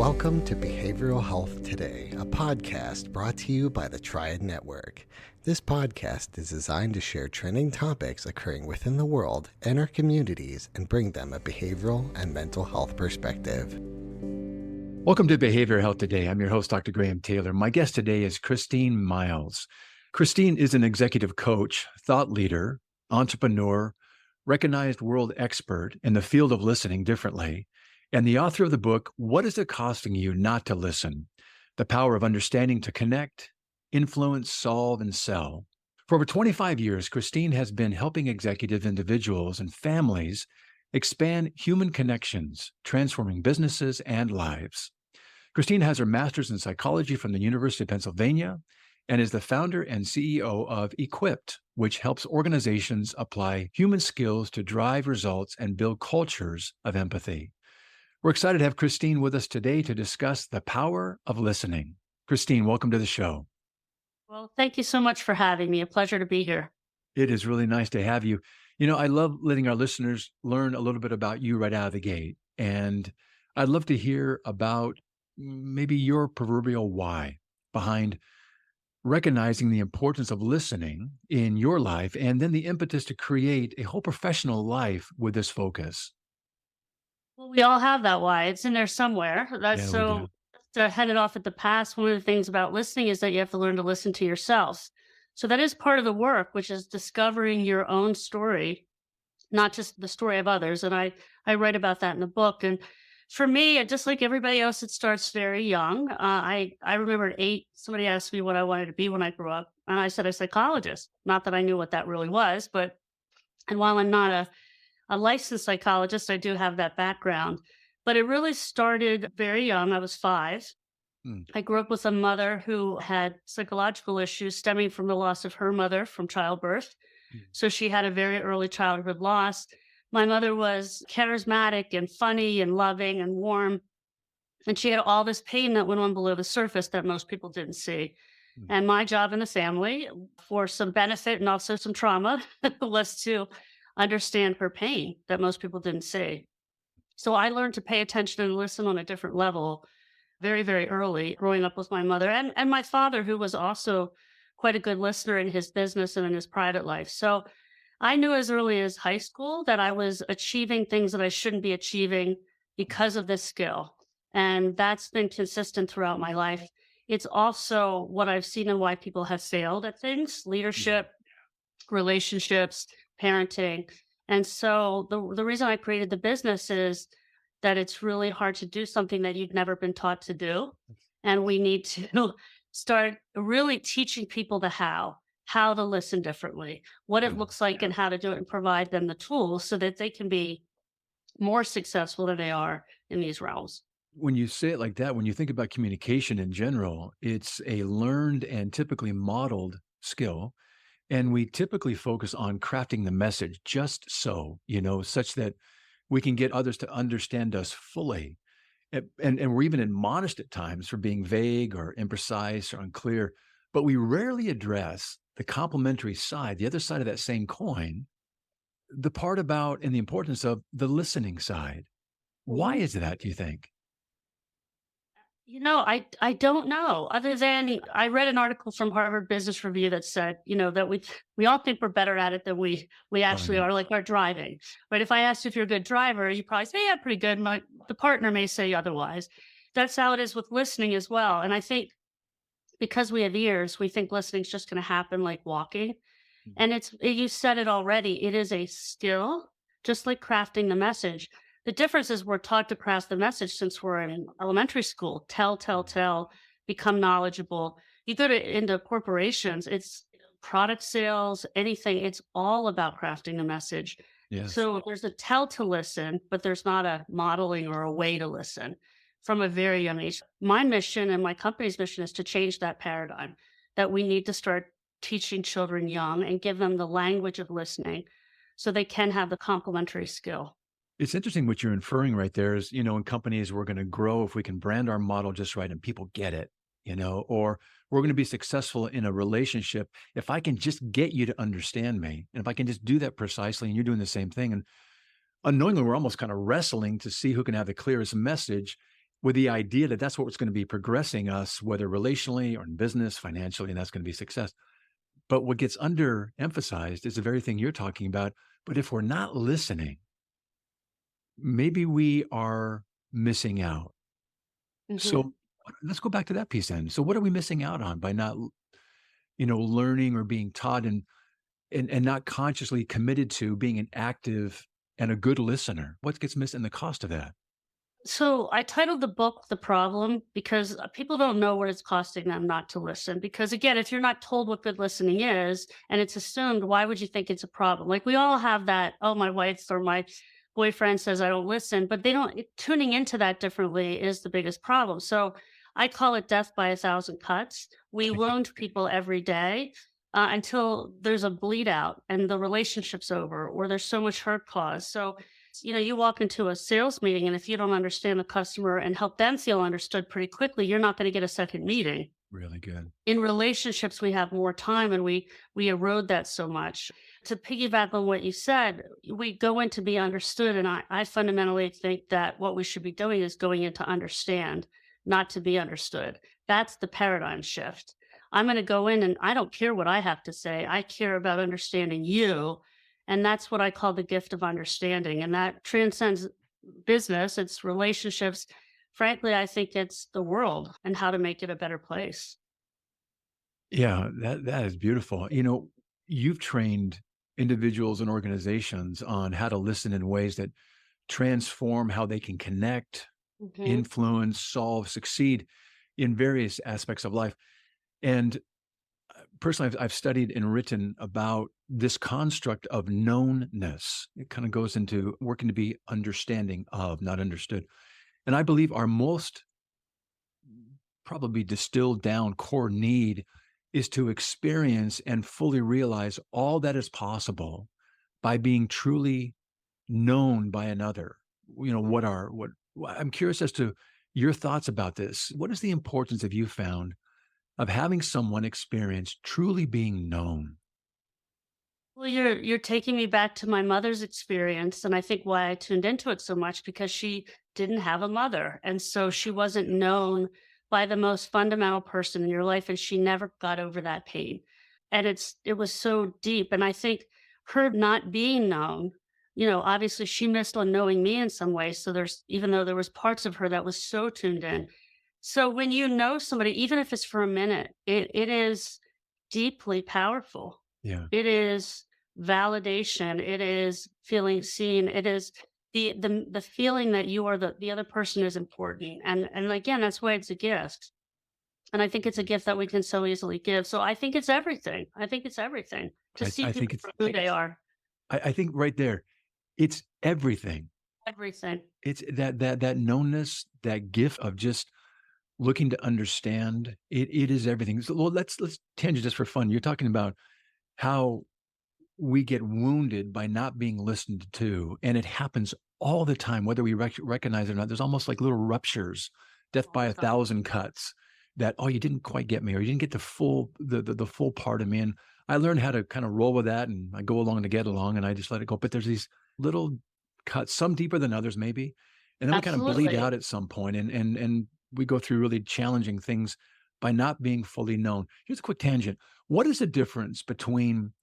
Welcome to Behavioral Health Today, a podcast brought to you by the Triad Network. This podcast is designed to share trending topics occurring within the world and our communities and bring them a behavioral and mental health perspective. Welcome to Behavioral Health Today. I'm your host, Dr. Graham Taylor. My guest today is Christine Miles. Christine is an executive coach, thought leader, entrepreneur, recognized world expert in the field of listening differently, and the author of the book, What Is It Costing You Not to Listen? The Power of Understanding to Connect, Influence, Solve, and Sell. For over 25 years, Christine has been helping executive individuals and families expand human connections, transforming businesses and lives. Christine has her master's in psychology from the University of Pennsylvania and is the founder and CEO of EQuipt, which helps organizations apply human skills to drive results and build cultures of empathy. We're excited to have Christine with us today to discuss the power of listening. Christine, welcome to the show. Well, thank you so much for having me. A pleasure to be here. It is really nice to have you. You know, I love letting our listeners learn a little bit about you right out of the gate. And I'd love to hear about maybe your proverbial why behind recognizing the importance of listening in your life and then the impetus to create a whole professional life with this focus. Well, we all have that why. It's in there somewhere. Yeah, we do. To head it off at the past, one of the things about listening is that you have to learn to listen to yourself. So that is part of the work, which is discovering your own story, not just the story of others. And I write about that in the book. And for me, just like everybody else, it starts very young. I remember at 8, somebody asked me what I wanted to be when I grew up. And I said a psychologist. Not that I knew what that really was, and while I'm not a licensed psychologist, I do have that background. But it really started very young. I was 5. I grew up with a mother who had psychological issues stemming from the loss of her mother from childbirth. So she had a very early childhood loss. My mother was charismatic and funny and loving and warm. And she had all this pain that went on below the surface that most people didn't see. And my job in the family, for some benefit and also some trauma, was to understand her pain that most people didn't see. So I learned to pay attention and listen on a different level very, very early, growing up with my mother and my father, who was also quite a good listener in his business and in his private life. So I knew as early as high school that I was achieving things that I shouldn't be achieving because of this skill. And that's been consistent throughout my life. It's also what I've seen and why people have failed at things: leadership, relationships, parenting. And so the reason I created the business is that it's really hard to do something that you've never been taught to do. And we need to start really teaching people how to listen differently, what it looks like and how to do it, and provide them the tools so that they can be more successful than they are in these realms. When you say it like that, when you think about communication in general, it's a learned and typically modeled skill. And we typically focus on crafting the message just so, such that we can get others to understand us fully. And we're even admonished at times for being vague or imprecise or unclear, but we rarely address the complementary side, the other side of that same coin, the part about and the importance of the listening side. Why is that, do you think? I don't know, other than I read an article from Harvard Business Review that said, that we all think we're better at it than we actually are, like our driving. But if I asked you if you're a good driver, you probably say, yeah, pretty good. The partner may say otherwise. That's how it is with listening as well. And I think because we have ears, we think listening's just going to happen like walking. And you said it already. It is a skill, just like crafting the message. The difference is we're taught to craft the message since we're in elementary school. Tell, become knowledgeable. You go into corporations, it's product sales, anything. It's all about crafting the message. Yes. So there's a tell to listen, but there's not a modeling or a way to listen from a very young age. My mission and my company's mission is to change that paradigm, that we need to start teaching children young and give them the language of listening so they can have the complementary skill. It's interesting what you're inferring right there is, in companies, we're going to grow if we can brand our model just right and people get it, or we're going to be successful in a relationship if I can just get you to understand me. And if I can just do that precisely and you're doing the same thing. And unknowingly, we're almost kind of wrestling to see who can have the clearest message. with the idea that that's what's going to be progressing us, whether relationally or in business, financially, and that's going to be success. But what gets underemphasized is the very thing you're talking about. But if we're not listening, maybe we are missing out. Hmm. So let's go back to that piece then. So what are we missing out on by not, learning or being taught and not consciously committed to being an active and a good listener? What gets missed in the cost of that? So I titled the book The Problem because people don't know what it's costing them not to listen. Because again, if you're not told what good listening is and it's assumed, why would you think it's a problem? Like we all have that, oh, my wife or my boyfriend says I don't listen, but they don't, tuning into that differently is the biggest problem. So I call it death by a thousand cuts. We wound people every day until there's a bleed out and the relationship's over or there's so much hurt caused. So you walk into a sales meeting, and if you don't understand the customer and help them feel understood pretty quickly, you're not going to get a second meeting. Really good. In relationships, we have more time, and we erode that so much. To piggyback on what you said, we go in to be understood, and I fundamentally think that what we should be doing is going in to understand, not to be understood. That's the paradigm shift. I'm going to go in, and I don't care what I have to say. I care about understanding you, and that's what I call the gift of understanding. And that transcends business, it's relationships. Frankly, I think it's the world and how to make it a better place. Yeah, that is beautiful. You've trained individuals and organizations on how to listen in ways that transform how they can connect, Hmm. influence, solve, succeed in various aspects of life. And personally, I've studied and written about this construct of knownness. It kind of goes into working to be understanding of, not understood. And I believe our most probably distilled down core need is to experience and fully realize all that is possible by being truly known by another. I'm curious as to your thoughts about this. What is the importance, have you found, of having someone experience truly being known? Well, you're taking me back to my mother's experience, and I think why I tuned into it so much because she didn't have a mother, and so she wasn't known by the most fundamental person in your life, and she never got over that pain. And it was so deep, and I think her not being known, obviously she missed on knowing me in some ways. So there's even though there was parts of her that was so tuned in. So when you know somebody, even if it's for a minute, it is deeply powerful. Yeah. It is validation. It is feeling seen. It is the feeling that you are the other person is important. And again, that's why it's a gift. And I think it's a gift that we can so easily give. So I think it's everything. I think it's everything to see I people think it's for who they are. I think right there, it's everything. Everything. It's that knownness, that gift of just looking to understand. It is everything. So well, let's tangent just for fun. You're talking about how we get wounded by not being listened to, and it happens all the time, whether we recognize it or not. There's almost like little ruptures, death All by the a time. thousand cuts. That you didn't quite get me, or you didn't get the full part of me. And I learned how to kind of roll with that, and I go along to get along, and I just let it go. But there's these little cuts, some deeper than others, maybe, and then we kind of bleed Absolutely. out at some point, and we go through really challenging things by not being fully known. Here's a quick tangent. What is the difference between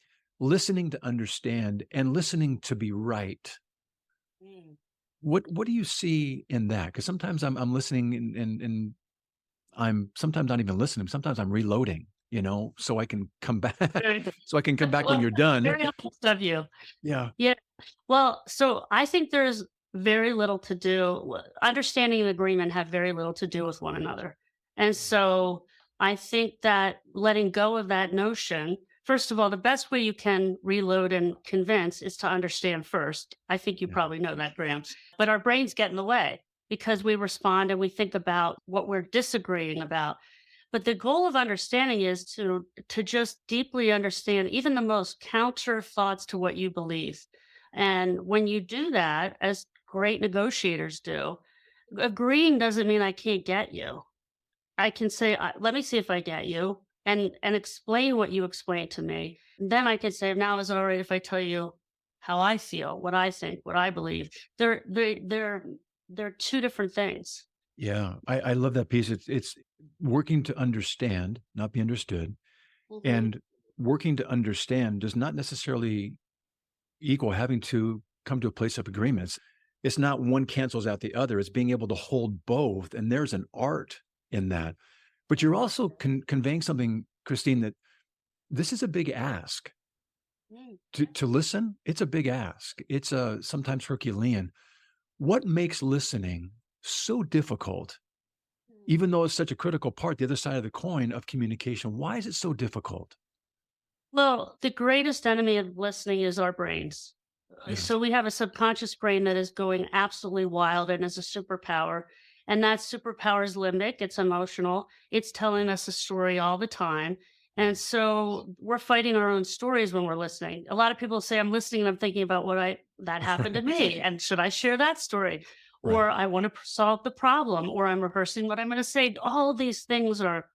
listening to understand and listening to be right? Mm. What do you see in that? Because sometimes I'm listening and I'm sometimes not even listening. Sometimes I'm reloading, so I can come back, Very, so I can come back when well, you're done. very honest of you. Yeah. Yeah. Well, so I think there's very little to do. Understanding and agreement have very little to do with one another. And so I think that letting go of that notion, first of all, the best way you can reload and convince is to understand first. I think you Yeah. probably know that, Graham. But our brains get in the way because we respond and we think about what we're disagreeing about. But the goal of understanding is to just deeply understand even the most counter thoughts to what you believe. And when you do that, as great negotiators do, agreeing doesn't mean I can't get you. I can say, "Let me see if I get you," and explain what you explained to me. Then I can say, "Now is it all right if I tell you how I feel, what I think, what I believe?" They're two different things. Yeah, I love that piece. It's working to understand, not be understood. Hmm. And working to understand does not necessarily equal having to come to a place of agreements. It's not one cancels out the other. It's being able to hold both. And there's an art in that. But you're also conveying something, Christine, that this is a big ask to listen. It's a big ask. It's sometimes Herculean. What makes listening so difficult, even though it's such a critical part, the other side of the coin of communication? Why is it so difficult? Well, the greatest enemy of listening is our brains. Yes. So we have a subconscious brain that is going absolutely wild and is a superpower. And that superpower is limbic, it's emotional, it's telling us a story all the time. And so we're fighting our own stories when we're listening. A lot of people say, I'm listening and I'm thinking about that happened to me. And should I share that story? Right. Or I want to solve the problem, or I'm rehearsing what I'm going to say. All of these things are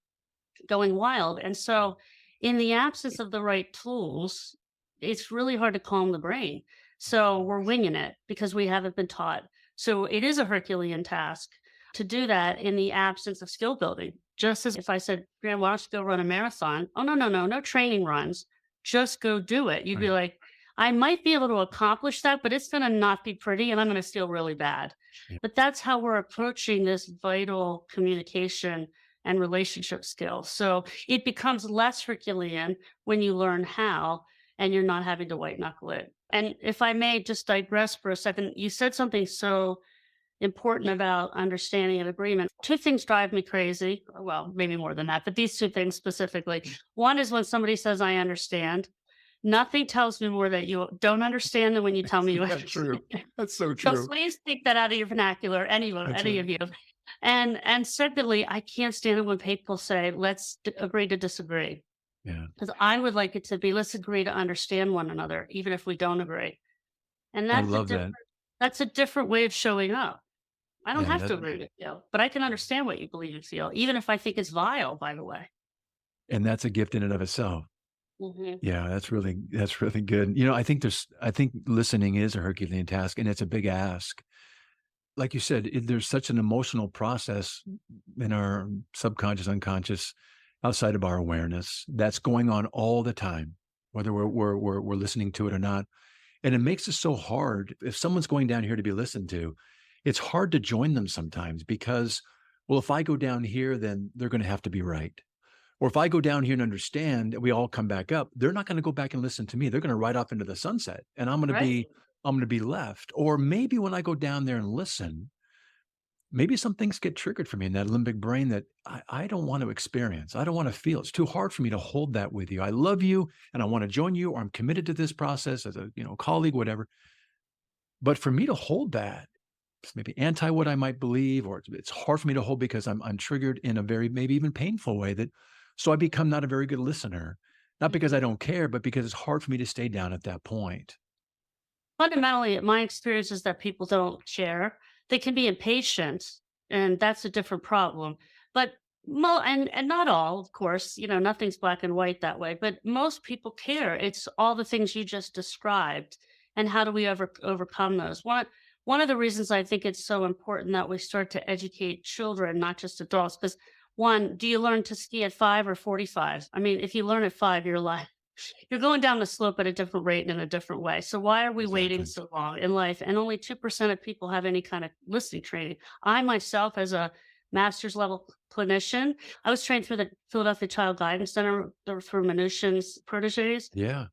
going wild. And so, in the absence of the right tools, it's really hard to calm the brain. So, we're winging it because we haven't been taught. So, it is a Herculean task to do that in the absence of skill building. Just as if I said, Graham, why don't you go run a marathon? Oh, no, no, no, no training runs. Just go do it. You'd be Right. like, I might be able to accomplish that, but it's going to not be pretty and I'm going to feel really bad. Yeah. But that's how we're approaching this vital communication and relationship skills. So it becomes less Herculean when you learn how and you're not having to white knuckle it. And if I may just digress for a second, you said something so important about understanding and agreement. Two things drive me crazy. Well, maybe more than that, but these two things specifically. One is when somebody says, I understand. Nothing tells me more that you don't understand than when you tell me you That's true. understand. That's so So true. please take that out of your vernacular, anyone, That's any right. of you. And secondly, I can't stand it when people say, "Let's agree to disagree," Yeah. because I would like it to be, "Let's agree to understand one another, even if we don't agree." And I love that. that's a different way of showing up. I don't Yeah. have to agree with you, but I can understand what you believe and feel, even if I think it's vile. By the way. And that's a gift in and of itself. Hmm. Yeah, that's really good. I think listening is a Herculean task and it's a big ask. Like you said, there's such an emotional process in our subconscious, unconscious, outside of our awareness that's going on all the time, whether we're listening to it or not. And it makes it so hard. If someone's going down here to be listened to, it's hard to join them sometimes because, well, if I go down here, then they're going to have to be right. Or if I go down here and understand, and we all come back up, they're not going to go back and listen to me. They're going to ride off into the sunset, and Right. I'm going to be left. Or maybe when I go down there and listen, maybe some things get triggered for me in that limbic brain that I don't want to experience. I don't want to feel. It's too hard for me to hold that with you. I love you, and I want to join you, or I'm committed to this process as a colleague, whatever. But for me to hold that, it's maybe anti what I might believe, or it's hard for me to hold because I'm triggered in a very maybe even painful way that so I become not a very good listener. Not because I Mhm. don't care, but because it's hard for me to stay down at that point. Fundamentally, my experience is that people don't share. They can be impatient, and that's a different problem. But and not all, of course, nothing's black and white that way, but most people care. It's all the things you just described. And how do we ever overcome those? One of the reasons I think it's so important that we start to educate children, not just adults, because one, do you learn to ski at 5 or 45? I mean, if you learn at 5, you're going down the slope at a different rate and in a different way. So why are we waiting Exactly. so long in life? And only 2% of people have any kind of listening training. I myself, as a master's level clinician, I was trained through the Philadelphia Child Guidance Center through Mnuchin's proteges. Yeah.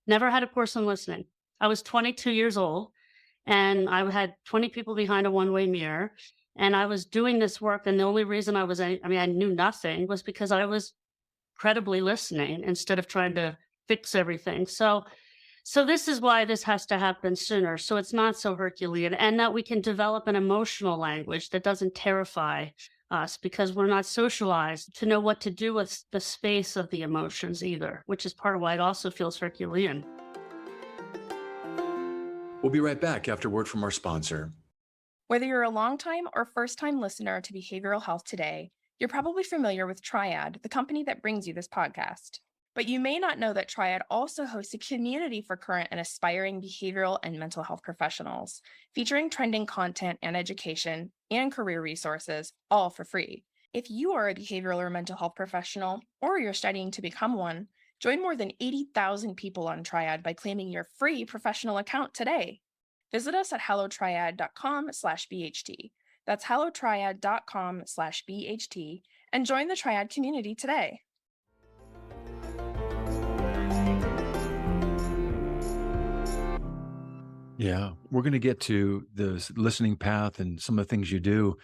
Never had a course on listening. I was 22 years old and I had 20 people behind a one-way mirror. And I was doing this work. And the only reason I knew nothing was because I was credibly listening instead of trying to fix everything. So this is why this has to happen sooner. So it's not so Herculean, and that we can develop an emotional language that doesn't terrify us because we're not socialized to know what to do with the space of the emotions either, which is part of why it also feels Herculean. We'll be right back after word from our sponsor. Whether you're a longtime or first-time listener to Behavioral Health Today, you're probably familiar with Triad, the company that brings you this podcast. But you may not know that Triad also hosts a community for current and aspiring behavioral and mental health professionals, featuring trending content and education and career resources, all for free. If you are a behavioral or mental health professional, or you're studying to become one, join more than 80,000 people on Triad by claiming your free professional account today. Visit us at hellotriad.com/BHT. That's hellotriad.com/BHT and join the Triad community today. Yeah, we're going to get to the listening path and some of the things you do.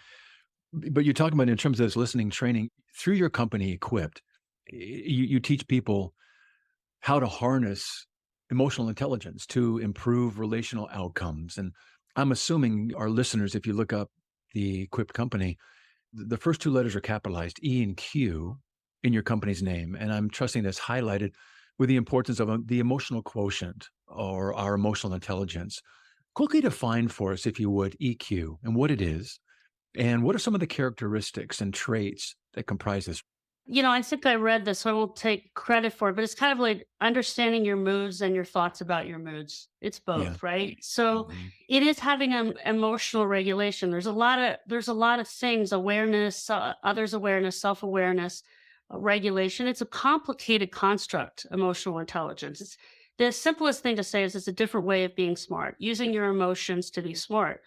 But you're talking about in terms of this listening training through your company, EQuipt, you teach people how to harness emotional intelligence to improve relational outcomes. And I'm assuming our listeners, if you look up the Equipped company, the first two letters are capitalized, E and Q, in your company's name. And I'm trusting that's highlighted with the importance of the emotional quotient or our emotional intelligence. Quickly define for us, if you would, EQ and what it is, and what are some of the characteristics and traits that comprise this? I think I read this, so I won't take credit for it, but it's kind of like understanding your moods and your thoughts about your moods. It's Yeah. both, right? So Mhm. it is having an emotional regulation. There's a lot of things, awareness, others awareness, self-awareness, regulation. It's a complicated construct, emotional intelligence. The simplest thing to say is it's a different way of being smart, using your emotions to be smart.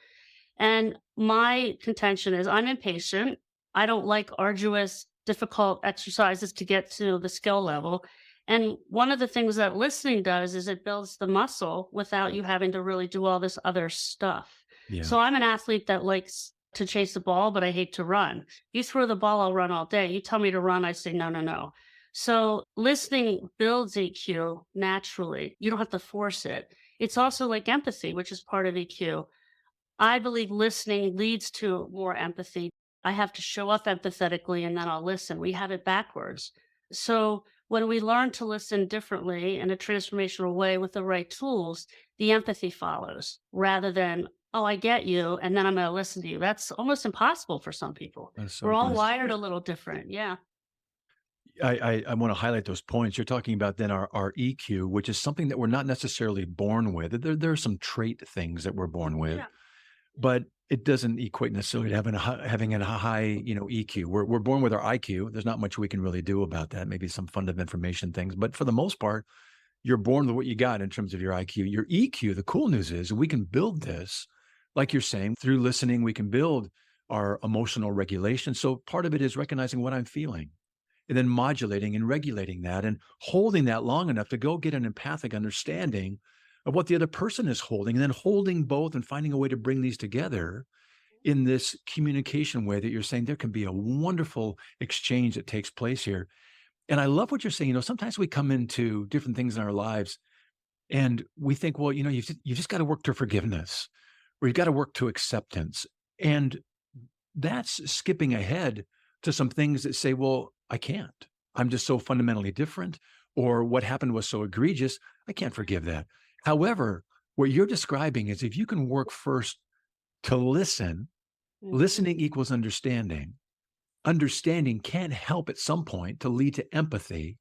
And my contention is I'm impatient. I don't like arduous, difficult exercises to get to the skill level. And one of the things that listening does is it builds the muscle without you having to really do all this other stuff. Yeah. So I'm an athlete that likes to chase the ball, but I hate to run. You throw the ball, I'll run all day. You tell me to run, I say, no, no, no. So listening builds EQ naturally. You don't have to force it. It's also like empathy, which is part of EQ. I believe listening leads to more empathy. I have to show up empathetically and then I'll listen. We have it backwards. So when we learn to listen differently in a transformational way with the right tools, the empathy follows rather than, oh, I get you. And then I'm going to listen to you. That's almost impossible for some people. That's so We're all good. wired a little different. Yeah. I want to highlight those points. You're talking about then our EQ, which is something that we're not necessarily born with. There are some trait things that we're born with, Yeah. but it doesn't equate necessarily to having a high, EQ. We're born with our IQ. There's not much we can really do about that. Maybe some fund of information things, but for the most part, you're born with what you got in terms of your IQ. Your EQ, the cool news is we can build this, like you're saying, through listening, we can build our emotional regulation. So part of it is recognizing what I'm feeling and then modulating and regulating that and holding that long enough to go get an empathic understanding of what the other person is holding, and then holding both and finding a way to bring these together in this communication way that you're saying there can be a wonderful exchange that takes place here. And I love what you're saying. Sometimes we come into different things in our lives and we think, well, you just got to work to forgiveness or you've got to work to acceptance. And that's skipping ahead to some things that say, well, I can't. I'm just so fundamentally different, or what happened was so egregious, I can't forgive that. However, what you're describing is if you can work first to listen, Mhm. listening equals understanding. Understanding can't help at some point to lead to empathy.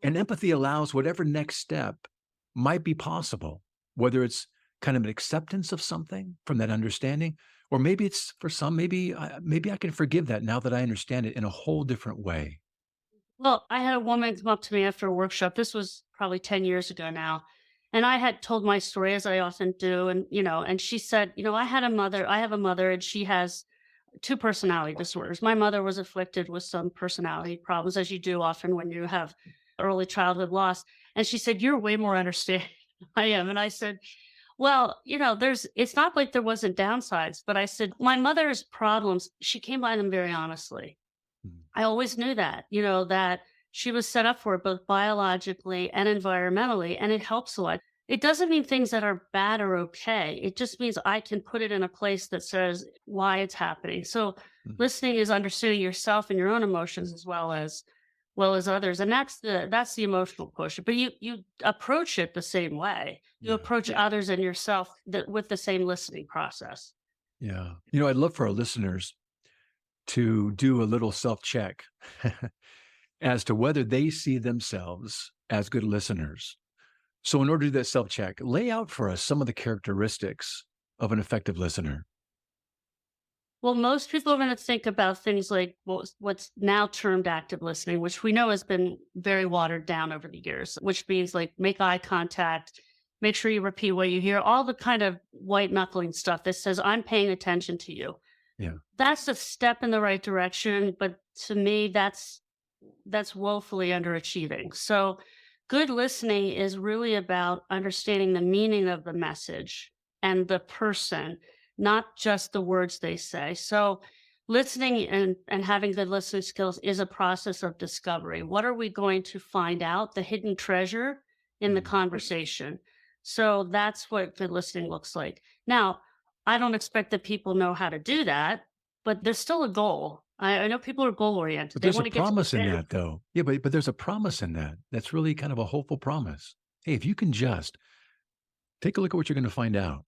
And empathy allows whatever next step might be possible, whether it's kind of an acceptance of something from that understanding, or maybe it's for some, maybe I can forgive that now that I understand it in a whole different way. Well, I had a woman come up to me after a workshop. This was probably 10 years ago now. And I had told my story as I often do. And she said, I have a mother and she has two personality disorders. My mother was afflicted with some personality problems, as you do often when you have early childhood loss. And she said, you're way more understanding than I am. And I said, well, it's not like there wasn't downsides, but I said, my mother's problems, she came by them very honestly. Mm. I always knew that she was set up for it both biologically and environmentally, and it helps a lot. It doesn't mean things that are bad are okay. It just means I can put it in a place that says why it's happening. So Mm. listening is understanding yourself and your own emotions as well as others. And that's the emotional quotient. But you approach it the same way. You Yeah. approach others and yourself with the same listening process. Yeah. I'd love for our listeners to do a little self check as to whether they see themselves as good listeners. So, in order to do that self check, lay out for us some of the characteristics of an effective listener. Well, most people are going to think about things like what's now termed active listening, which we know has been very watered down over the years, which means like make eye contact, make sure you repeat what you hear, all the kind of white knuckling stuff that says, I'm paying attention to you. Yeah. That's a step in the right direction. But to me, that's woefully underachieving. So good listening is really about understanding the meaning of the message and the person, not just the words they say. So listening and having good listening skills is a process of discovery. What are we going to find out? The hidden treasure in the Mm. conversation. So that's what good listening looks like. Now, I don't expect that people know how to do that, but there's still a goal. I know people are goal oriented. But They there's a want to get to the promise in end. that, though. Yeah, but there's a promise in that. That's really kind of a hopeful promise. Hey, if you can just take a look at what you're going to find out.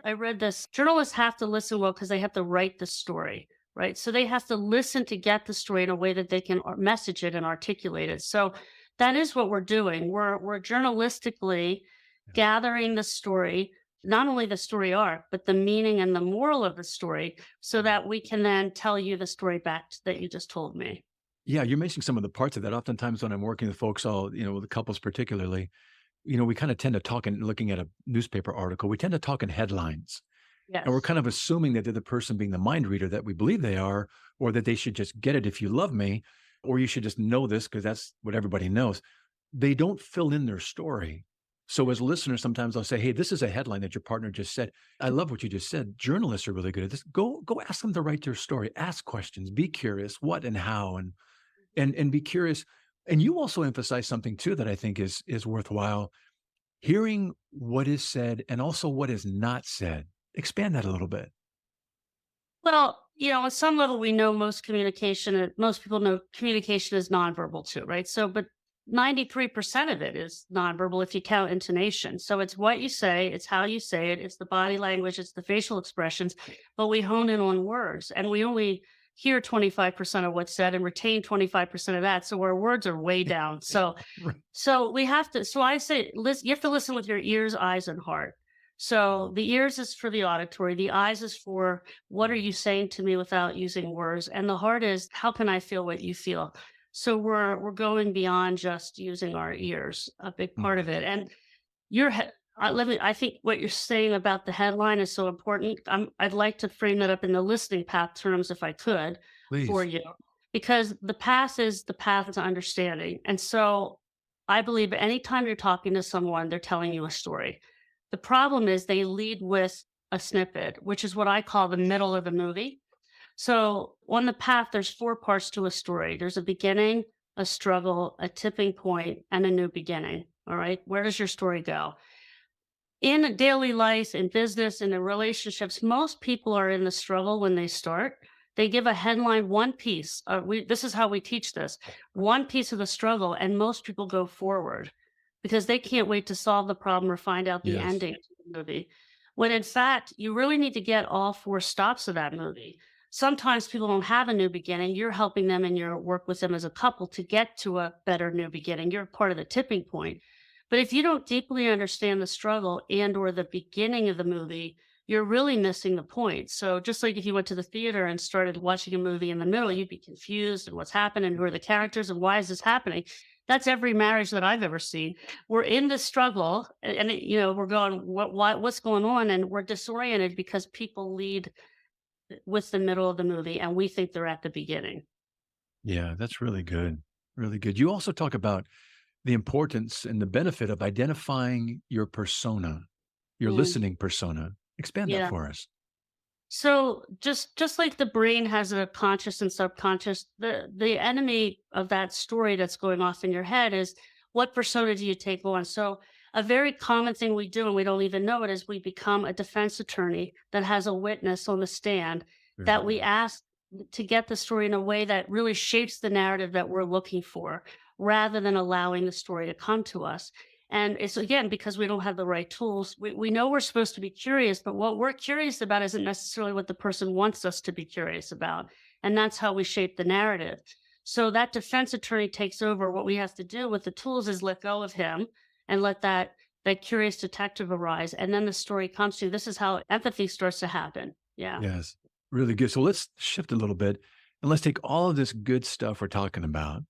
I read this. Journalists have to listen well because they have to write the story, right? So they have to listen to get the story in a way that they can message it and articulate it. So that is what we're doing. We're journalistically Yeah. gathering the story, not only the story arc, but the meaning and the moral of the story, so that we can then tell you the story back that you just told me. Yeah, you're missing some of the parts of that. Oftentimes when I'm working with folks, with the couples particularly, we kind of tend to talk and looking at a newspaper article, we tend to talk in headlines. And we're Yes. kind of assuming that they're the person being the mind reader that we believe they are, or that they should just get it if you love me, or you should just know this because that's what everybody knows. They don't fill in their story. So as listeners, sometimes I'll say, hey, this is a headline that your partner just said. I love what you just said. Journalists are really good at this. Go ask them to write their story. Ask questions. Be curious. What and how and be curious. And you also emphasize something too that I think is worthwhile. Hearing what is said and also what is not said. Expand that a little bit. Well, on some level, we know most people know communication is nonverbal too, right? So, but 93% of it is nonverbal if you count intonation. So it's what you say, it's how you say it, it's the body language, it's the facial expressions, but we hone in on words and we only hear 25% of what's said and retain 25% of that. So our words are way down. So Right. so we have to, so I say, listen, you have to listen with your ears, eyes, and heart. So the ears is for the auditory, the eyes is for what are you saying to me without using words, and the heart is how can I feel what you feel. So we're going beyond just using our ears, a big Mm. part of it. And your he- I think what you're saying about the headline is so important. I'd like to frame that up in the listening path terms if I could for Please. you, because the path is the path to understanding. And so I believe anytime you're talking to someone, they're telling you a story. The problem is they lead with a snippet, which is what I call the middle of the movie. So on the path, there's four parts to a story. There's a beginning, a struggle, a tipping point, and a new beginning. All right. Where does your story go? In daily life, in business, and in relationships, most people are in the struggle when they start. They give a headline, one piece. This is how we teach this, one piece of the struggle, and most people go forward because they can't wait to solve the problem or find out the Yes. ending to the movie. When in fact, you really need to get all four stops of that movie. Sometimes people don't have a new beginning. You're helping them in your work with them as a couple to get to a better new beginning. You're part of the tipping point. But if you don't deeply understand the struggle and or the beginning of the movie, you're really missing the point. So just like if you went to the theater and started watching a movie in the middle, you'd be confused and what's happening, who are the characters and why is this happening? That's every marriage that I've ever seen. We're in the struggle we're going, what's going on? And we're disoriented because people lead with the middle of the movie and we think they're at the beginning. Yeah, that's really good. Really good. You also talk about the importance and the benefit of identifying your persona, your Mm, listening persona. Expand that yeah. for us. So just like the brain has a conscious and subconscious, the enemy of that story that's going off in your head is what persona do you take on? So a very common thing we do, and we don't even know it, is we become a defense attorney that has a witness on the stand Very that we good. ask to get the story in a way that really shapes the narrative that we're looking for, rather than allowing the story to come to us. And it's again because we don't have the right tools. We know we're supposed to be curious, but what we're curious about isn't necessarily what the person wants us to be curious about. And that's how we shape the narrative. So that defense attorney takes over. What we have to do with the tools is let go of him and let that curious detective arise. And then the story comes to you. This is how empathy starts to happen. Yeah. Yes. really good. So let's shift a little bit and let's take all of this good stuff we're talking about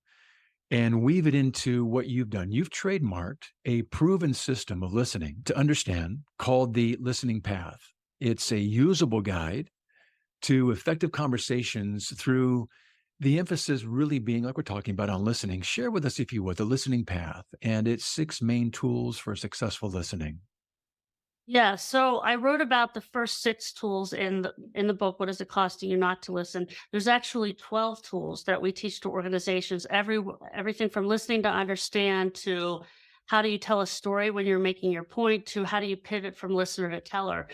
and weave it into what you've done. You've trademarked a proven system of listening to understand called the listening path. It's a usable guide to effective conversations through the emphasis really being like we're talking about on listening. Share with us, if you would, the listening path and its 6 main tools for successful listening. Yeah, so I wrote about the first 6 tools in the book, What Is It Costing You Not to Listen? There's actually 12 tools that we teach to organizations, everything from listening to understand to how do you tell a story when you're making your point to how do you pivot from listener to teller.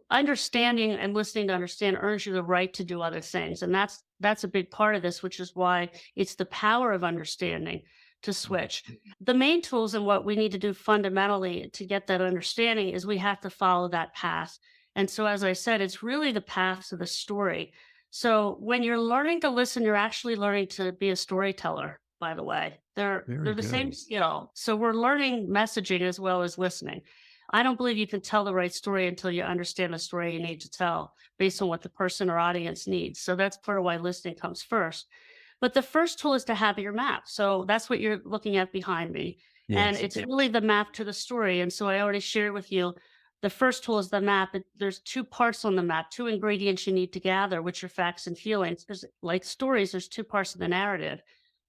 Understanding and listening to understand earns you the right to do other things, and that's a big part of this, which is why it's the power of understanding to switch. The main tools and what we need to do fundamentally to get that understanding is we have to follow that path. And so, as I said, it's really the path to the story. So when you're learning to listen, you're actually learning to be a storyteller, by the way. They're Very the same good. skill. So we're learning messaging as well as listening. I don't believe you can tell the right story until you understand the story you need to tell based on what the person or audience needs. So that's part of why listening comes first. But the first tool is to have your map. So that's what you're looking at behind me. And Yes. it's really the map to the story. And so I already shared with you the first tool is the map. There's 2 parts on the map, 2 ingredients you need to gather, which are facts and feelings. Because, like stories, there's 2 parts of the narrative.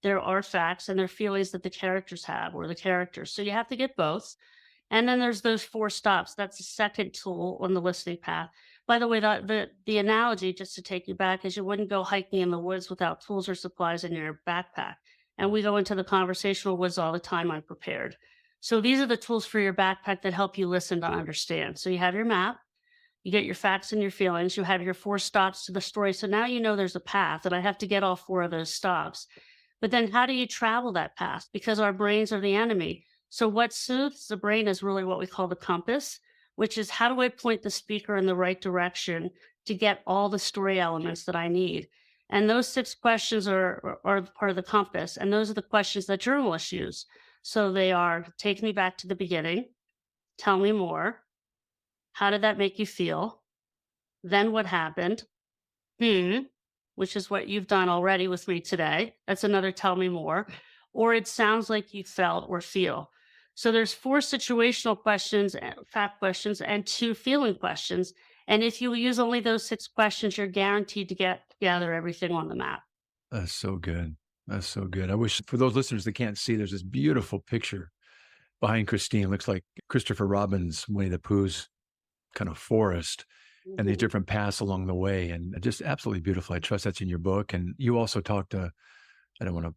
There are facts and there are feelings that the characters have or the characters. So you have to get both. And then there's those 4 stops. That's the second tool on the listening path. By the way, the analogy, just to take you back, is you wouldn't go hiking in the woods without tools or supplies in your backpack. And we go into the conversational woods all the time unprepared. So these are the tools for your backpack that help you listen to understand. So you have your map, you get your facts and your feelings, you have your 4 stops to the story. So now you know there's a path, and I have to get all 4 of those stops. But then how do you travel that path? Because our brains are the enemy. So what soothes the brain is really what we call the compass, which is how do I point the speaker in the right direction to get all the story elements that I need? And those 6 questions are part of the compass. And those are the questions that journalists use. So they are take me back to the beginning, tell me more, how did that make you feel? Then what happened? Hmm, which is what you've done already with me today. That's another tell me more. Or it sounds like you felt or feel. So there's 4 situational questions, fact questions, and 2 feeling questions. And if you use only those 6 questions, you're guaranteed to gather everything on the map. That's so good. That's so good. I wish for those listeners that can't see, there's this beautiful picture behind Christine. Looks like Christopher Robin's Winnie the Pooh's kind of forest and these Mhm. different paths along the way. And just absolutely beautiful. I trust that's in your book. And you also talked I don't want to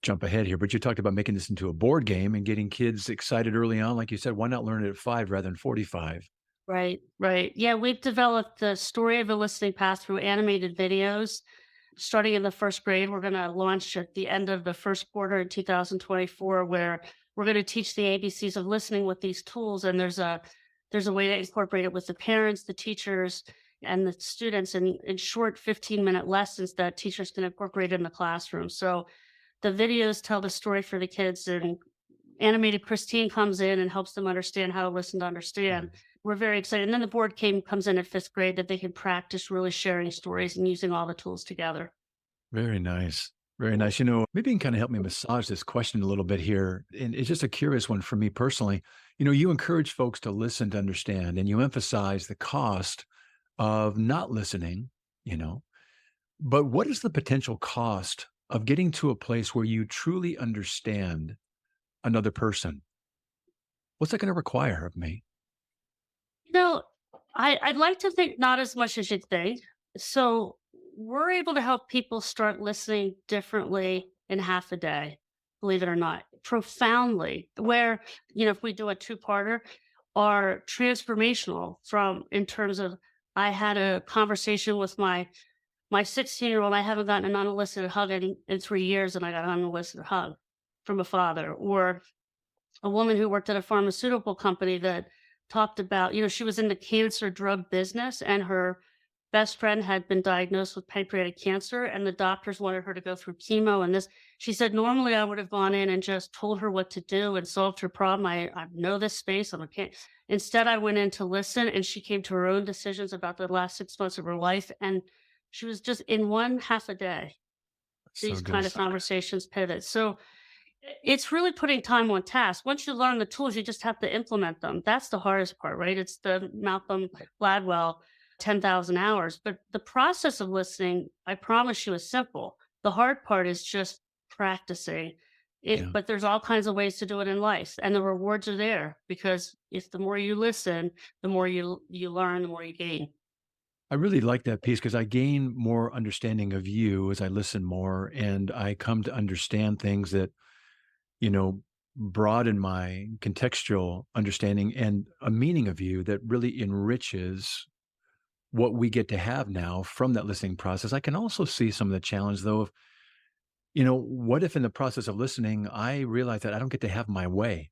jump ahead here, but you talked about making this into a board game and getting kids excited early on. Like you said, why not learn it at 5 rather than 45? Right, right. Yeah, we've developed the story of the listening path through animated videos. Starting in the first grade, we're going to launch at the end of the first quarter in 2024, where we're going to teach the ABCs of listening with these tools. And there's a way to incorporate it with the parents, the teachers, and the students in short 15-minute lessons that teachers can incorporate in the classroom. So the videos tell the story for the kids, and animated Christine comes in and helps them understand how to listen to understand. We're very excited. And then the board game comes in at 5th grade that they can practice really sharing stories and using all the tools together. Very nice. Very nice. Maybe you can kind of help me massage this question a little bit here. And it's just a curious one for me personally. You encourage folks to listen to understand and you emphasize the cost of not listening, you know, but what is the potential cost of getting to a place where you truly understand another person? What's that going to require of me? You know, I'd like to think not as much as you think. So we're able to help people start listening differently in half a day, believe it or not, profoundly. Where, if we do a 2-parter, are transformational from in terms of I had a conversation with my 16-year-old. I haven't gotten an unsolicited hug in 3 years, and I got an unsolicited hug from a father. Or a woman who worked at a pharmaceutical company that talked about, she was in the cancer drug business, and her best friend had been diagnosed with pancreatic cancer, and the doctors wanted her to go through chemo and this. She said, normally I would have gone in and just told her what to do and solved her problem. I know this space. I'm okay. Instead, I went in to listen, and she came to her own decisions about the last 6 months of her life. And she was just in one half a day, So these good. kind of conversations pivot. So it's really putting time on task. Once you learn the tools, you just have to implement them. That's the hardest part, right? It's the Malcolm Gladwell 10,000 hours. But the process of listening, I promise you, is simple. The hard part is just practicing it. Yeah. But there's all kinds of ways to do it in life, and the rewards are there because if the more you listen, the more you learn, the more you gain. I really like that piece because I gain more understanding of you as I listen more, and I come to understand things that, you know, broaden my contextual understanding and a meaning of you that really enriches what we get to have now from that listening process. I can also see some of the challenge though of, what if in the process of listening, I realize that I don't get to have my way?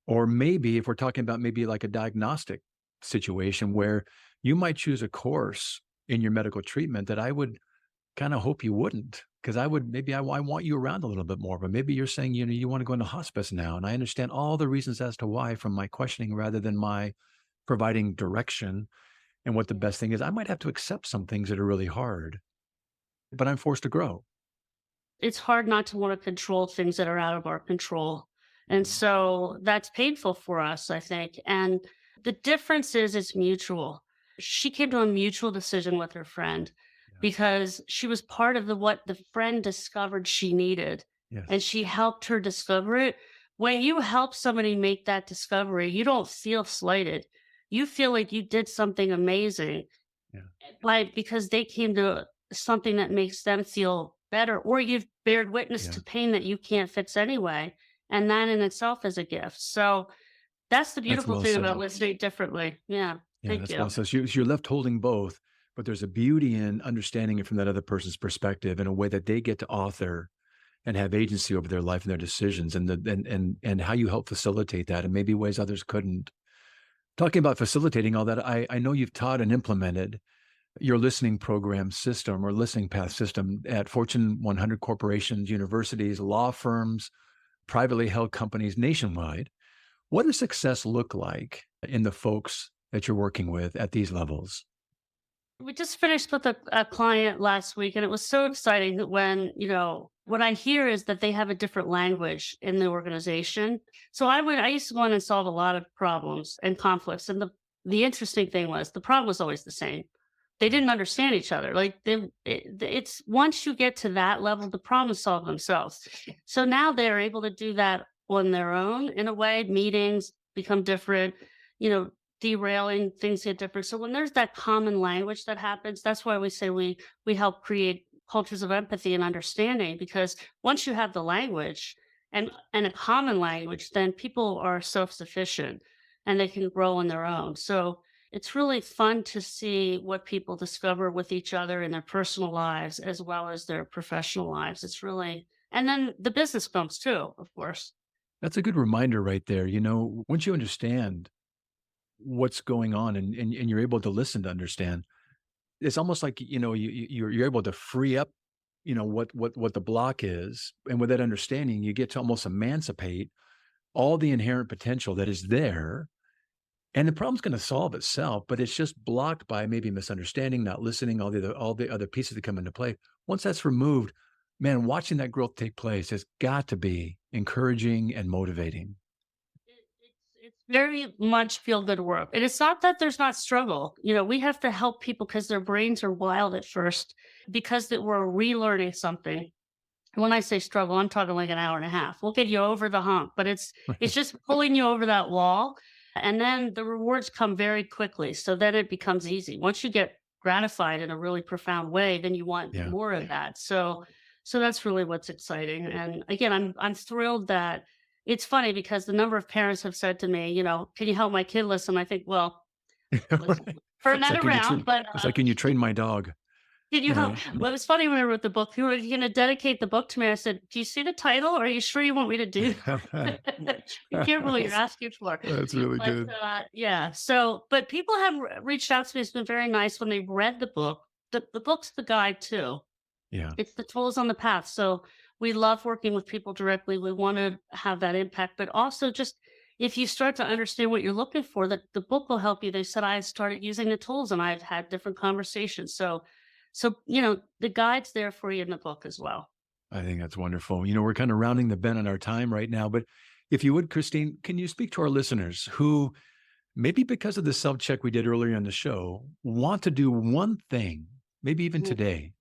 Or maybe if we're talking about maybe like a diagnostic situation where you might choose a course in your medical treatment that I would kind of hope you wouldn't, because I would maybe I want you around a little bit more, but maybe you're saying, you want to go into hospice now. And I understand all the reasons as to why from my questioning rather than my providing direction and what the best thing is. I might have to accept some things that are really hard, but I'm forced to grow. It's hard not to want to control things that are out of our control. And so that's painful for us, I think. And the difference is it's mutual. She came to a mutual decision with her friend Yeah. because she was part of what the friend discovered she needed. Yes. And she helped her discover it. When you help somebody make that discovery, you don't feel slighted. You feel like you did something amazing because they came to something that makes them feel better, or you've bared witness Yeah. to pain that you can't fix anyway. And that in itself is a gift. So that's the beautiful well thing said. about listening differently. Yeah. Yeah, Thank that's you. well said. So you're left holding both, but there's a beauty in understanding it from that other person's perspective in a way that they get to author and have agency over their life and their decisions, and how you help facilitate that in maybe ways others couldn't. Talking about facilitating all that, I know you've taught and implemented your listening program system or listening path system at Fortune 100 corporations, universities, law firms, privately held companies nationwide. What does success look like in the folks that you're working with at these levels? We just finished with a client last week, and it was so exciting that what I hear is that they have a different language in the organization. So I used to go in and solve a lot of problems and conflicts. And the interesting thing was the problem was always the same. They didn't understand each other. Like it's once you get to that level, the problems solve themselves. So now they're able to do that on their own in a way. Meetings become different, derailing things get different. So when there's that common language that happens, that's why we say we help create cultures of empathy and understanding, because once you have the language and a common language, then people are self-sufficient and they can grow on their own. So it's really fun to see what people discover with each other in their personal lives as well as their professional lives. And then the business bumps too, of course. That's a good reminder right there. Once you understand what's going on and you're able to listen to understand, it's almost like, you're able to free up, what the block is. And with that understanding, you get to almost emancipate all the inherent potential that is there. And the problem's going to solve itself, but it's just blocked by maybe misunderstanding, not listening, all the other pieces that come into play. Once that's removed, man, watching that growth take place has got to be encouraging and motivating. It's very much feel good work. And it's not that there's not struggle. We have to help people because their brains are wild at first because we're relearning something. When I say struggle, I'm talking like an hour and a half. We'll get you over the hump, but it's just pulling you over that wall. And then the rewards come very quickly. So then it becomes easy. Once you get gratified in a really profound way, then you want more of that. So that's really what's exciting. And again, I'm thrilled that it's funny because the number of parents have said to me, can you help my kid listen? I think, well, for another round, but it's like, can you train my dog? Did you help? Well, it was funny when I wrote the book. People were going to dedicate the book to me. I said, "Do you see the title? Are you sure you want me to do that?" Be careful what you're asking for. That's really But good. yeah, so but people have reached out to me. It's been very nice when they've read the book. The book's the guide too. Yeah. It's the tools on the path. So we love working with people directly. We want to have that impact, but also just if you start to understand what you're looking for, that the book will help you. They said I started using the tools and I've had different conversations. So the guide's there for you in the book as well. I think that's wonderful. We're kind of rounding the bend on our time right now, but if you would, Christine, can you speak to our listeners who maybe because of the self-check we did earlier in the show, want to do one thing, maybe even Mhm. today,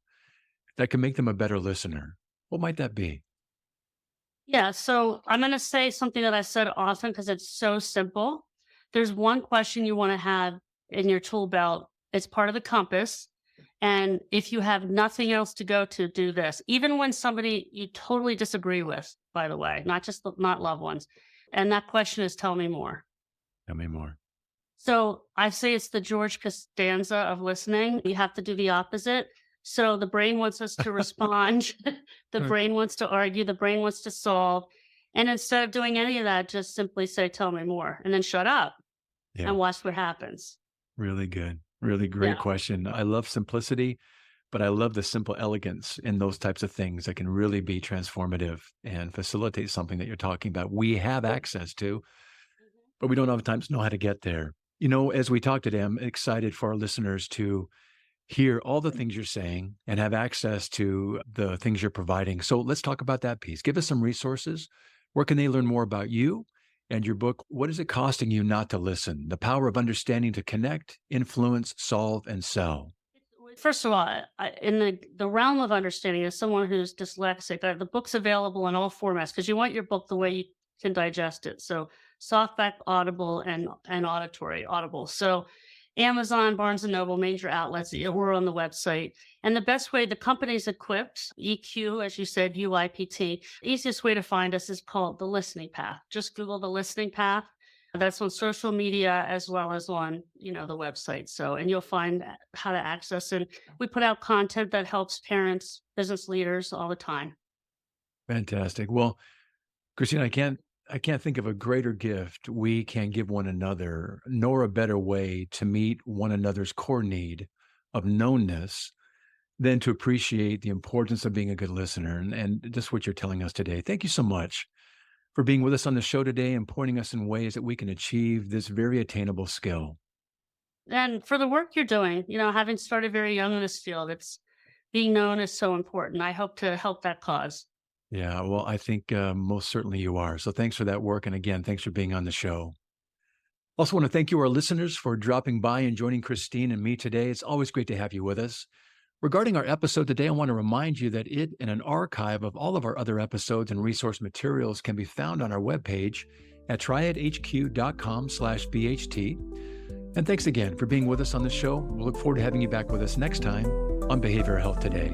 that can make them a better listener? What might that be? Yeah, so I'm going to say something that I said often because it's so simple. There's one question you want to have in your tool belt. It's part of the compass. And if you have nothing else to go to, do this. Even when somebody you totally disagree with, by the way, not loved ones. And that question is tell me more. Tell me more. So I say it's the George Costanza of listening. You have to do the opposite. So the brain wants us to respond. The Mm. brain wants to argue. The brain wants to solve. And instead of doing any of that, just simply say, tell me more, and then shut up Yeah, and watch what happens. really good. Really great Yeah. question. I love simplicity, but I love the simple elegance in those types of things that can really be transformative and facilitate something that you're talking about. We have access to, but we don't oftentimes know how to get there. As we talk today, I'm excited for our listeners to hear all the things you're saying and have access to the things you're providing. So let's talk about that piece. Give us some resources. Where can they learn more about you and your book? What is it costing you not to listen? The power of understanding to connect, influence, solve, and sell. First of all, in the realm of understanding, as someone who's dyslexic, the book's available in all formats because you want your book the way you can digest it. So softback, Audible, and auditory, Audible. So Amazon, Barnes and Noble, major outlets. We're on the website. And the best way, the company's EQuipt, EQ, as you said, UIPT. Easiest way to find us is called The Listening Path. Just Google The Listening Path. That's on social media as well as on, the website. So, and you'll find how to access it. We put out content that helps parents, business leaders all the time. Fantastic. Well, Christine, I can't think of a greater gift we can give one another, nor a better way to meet one another's core need of knownness than to appreciate the importance of being a good listener and just what you're telling us today. Thank you so much for being with us on the show today and pointing us in ways that we can achieve this very attainable skill. And for the work you're doing, having started very young in this field, it's being known is so important. I hope to help that cause. Yeah, well, I think most certainly you are. So thanks for that work. And again, thanks for being on the show. Also want to thank you, our listeners, for dropping by and joining Christine and me today. It's always great to have you with us. Regarding our episode today, I want to remind you that it and an archive of all of our other episodes and resource materials can be found on our webpage at triadhq.com/BHT. And thanks again for being with us on the show. We'll look forward to having you back with us next time on Behavioral Health Today.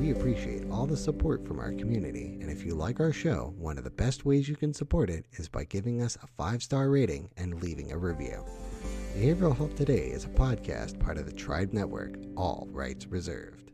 We appreciate all the support from our community, and if you like our show, one of the best ways you can support it is by giving us a 5-star rating and leaving a review. Behavioral Health Today is a podcast part of the Tribe Network, all rights reserved.